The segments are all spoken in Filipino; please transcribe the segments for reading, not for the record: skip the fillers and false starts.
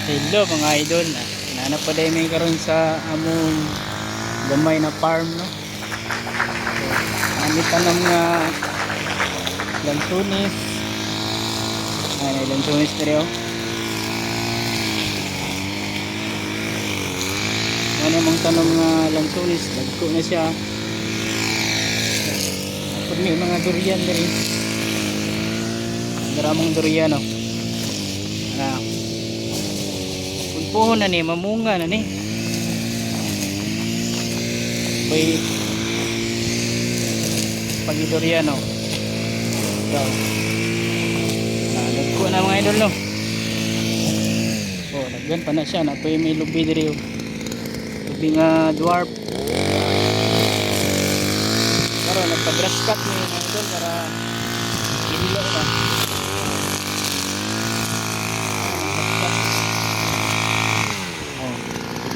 Hello mga idol, nanap pa dahil may karon sa among gamay na farm, no? So, kami tanong nga lansunis. Ay, lansunis pero ano mong tanong nga lansunis, dagko na siya. Pag may mga durian diri, maraming durian, no? Puhon na ni, mamunga na ni. May pagidoriano. So, nagko na mga idol, no. Oh, naggan pa na siya, napoy may lubi diri. Lubi nga dwarf. Pero nagpa-grass cut ni mga idol para ililo na.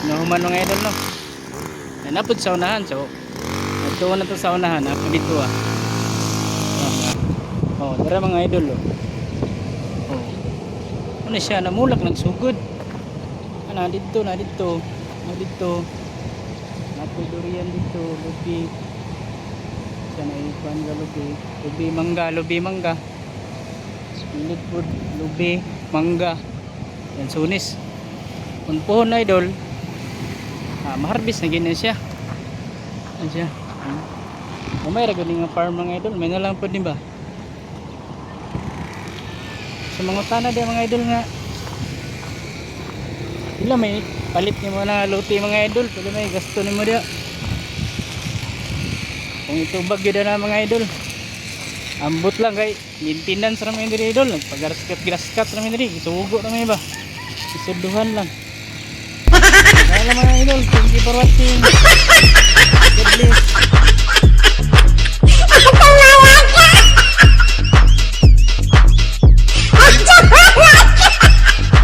Nahuman mga idol, no. Napod sa unahan, so nagtuon na to sa unahan, ako dito oh, dara mga idol, oh, ano siya, namulak, nagsugod, na dito napod durian dito, lubi siya na ipan ga lubi mangga pilit po, lubi mangga yan, sunis punpuhon na idol. Maharbis na gina siya. Ano siya? May ragaling nga farm mga idol. May nalang po din ba? Sa mga tanah din mga idol nga. Sila may palit niyo mga luti mga idol. Pwede may gasto ni mo dia. Kung ito bagyo na mga idol. Ambot lang kay maintenance naman yung idol. Pag-graskat naman yung isugo naman ba? Isuduhan lang. Alam mga idol, thank you for watching. God bless.